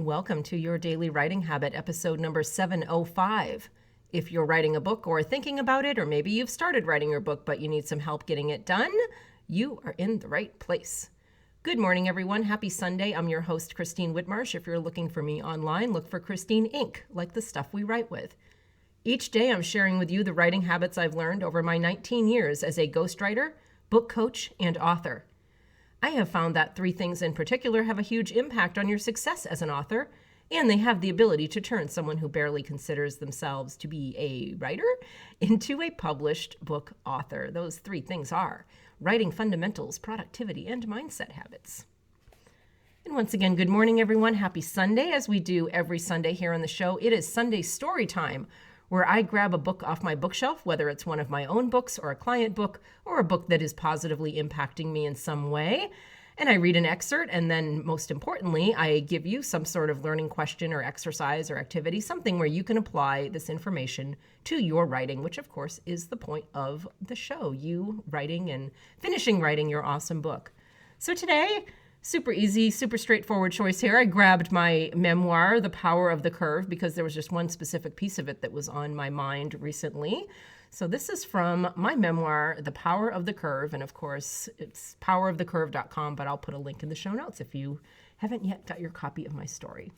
Welcome to Your Daily Writing Habit, episode number 705. If you're writing a book or thinking about it, or maybe you've started writing your book but you need some help getting it done, you are in the right place. Good morning, everyone. Happy Sunday. I'm your host, Christine Whitmarsh. If you're looking for me online, look for Christine Inc., like the stuff we write with. Each day, I'm sharing with you the writing habits I've learned over my 19 years as a ghostwriter, book coach, and author. I have found that three things in particular have a huge impact on your success as an author, and they have the ability to turn someone who barely considers themselves to be a writer into a published book author. Those three things are writing fundamentals, productivity, and mindset habits. And once again, good morning, everyone. Happy Sunday. As we do every Sunday here on the show, it is Sunday story time, where I grab a book off my bookshelf, whether it's one of my own books or a client book or a book that is positively impacting me in some way. And I read an excerpt, and then most importantly, I give you some sort of learning question or exercise or activity, something where you can apply this information to your writing, which of course is the point of the show, you writing and finishing writing your awesome book. So today, super easy, super straightforward choice here. I grabbed my memoir, The Power of the Curve, because there was just one specific piece of it that was on my mind recently. So this is from my memoir, The Power of the Curve. And of course, it's powerofthecurve.com, but I'll put a link in the show notes if you haven't yet got your copy of my story.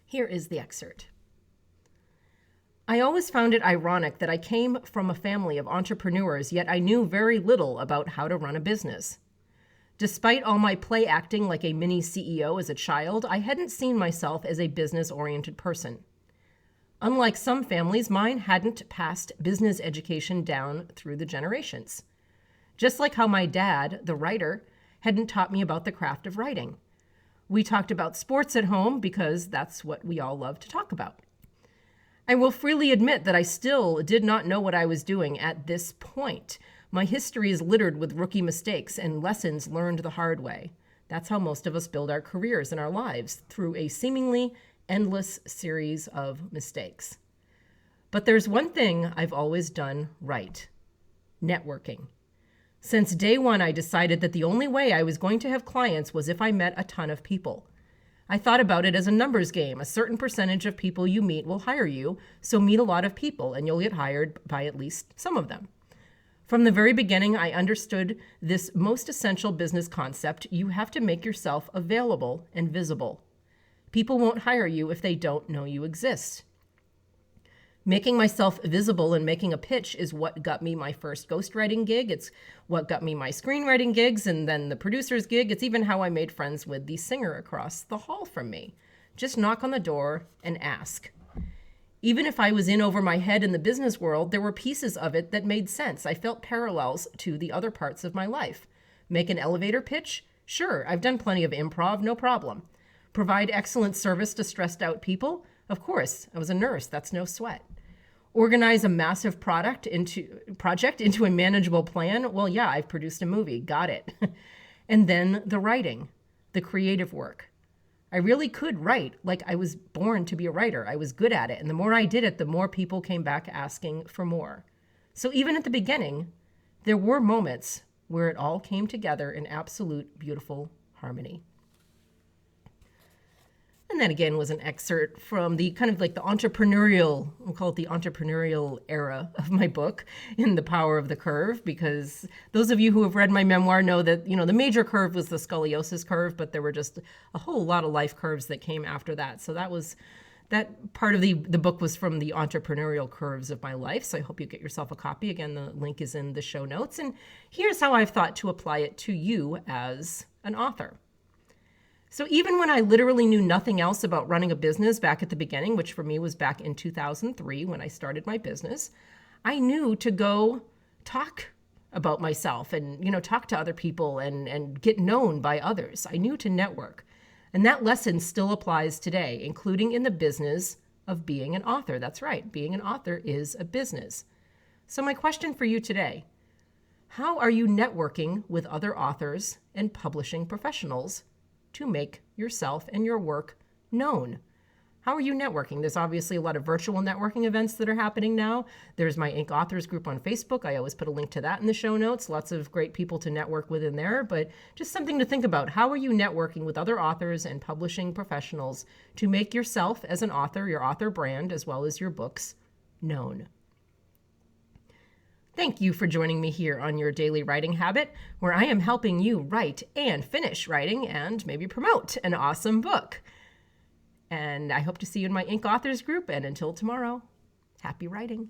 Here is the excerpt. I always found it ironic that I came from a family of entrepreneurs, yet I knew very little about how to run a business. Despite all my play acting like a mini CEO as a child, I hadn't seen myself as a business-oriented person. Unlike some families, mine hadn't passed business education down through the generations. Just like how my dad, the writer, hadn't taught me about the craft of writing. We talked about sports at home because that's what we all love to talk about. I will freely admit that I still did not know what I was doing at this point. My history is littered with rookie mistakes and lessons learned the hard way. That's how most of us build our careers and our lives, through a seemingly endless series of mistakes. But there's one thing I've always done right: networking. Since day one, I decided that the only way I was going to have clients was if I met a ton of people. I thought about it as a numbers game. A certain percentage of people you meet will hire you, so meet a lot of people and you'll get hired by at least some of them. From the very beginning, I understood this most essential business concept: you have to make yourself available and visible. People won't hire you if they don't know you exist. Making myself visible and making a pitch is what got me my first ghostwriting gig. It's what got me my screenwriting gigs and then the producer's gig. It's even how I made friends with the singer across the hall from me. Just knock on the door and ask. Even if I was in over my head in the business world, there were pieces of it that made sense. I felt parallels to the other parts of my life. Make an elevator pitch? Sure, I've done plenty of improv, no problem. Provide excellent service to stressed out people? Of course, I was a nurse, that's no sweat. Organize a massive project into a manageable plan? Well, yeah, I've produced a movie, got it. And then the writing, the creative work. I really could write like I was born to be a writer. I was good at it. And the more I did it, the more people came back asking for more. So even at the beginning, there were moments where it all came together in absolute beautiful harmony. And that again was an excerpt from the kind of like the entrepreneurial, we'll call it the entrepreneurial era of my book, in The Power of the Curve, because those of you who have read my memoir know that, the major curve was the scoliosis curve, but there were just a whole lot of life curves that came after that. So that part of the book was from the entrepreneurial curves of my life. So I hope you get yourself a copy. Again, the link is in the show notes. And here's how I've thought to apply it to you as an author. So even when I literally knew nothing else about running a business back at the beginning, which for me was back in 2003 when I started my business, I knew to go talk about myself and, talk to other people and get known by others. I knew to network. And that lesson still applies today, including in the business of being an author. That's right, being an author is a business. So my question for you today: how are you networking with other authors and publishing professionals to make yourself and your work known? How are you networking? There's obviously a lot of virtual networking events that are happening now. There's my Inc. Authors group on Facebook. I always put a link to that in the show notes. Lots of great people to network with in there, but just something to think about. How are you networking with other authors and publishing professionals to make yourself as an author, your author brand, as well as your books, known? Thank you for joining me here on Your Daily Writing Habit, where I am helping you write and finish writing and maybe promote an awesome book. And I hope to see you in my Inc. Authors group. And until tomorrow, happy writing.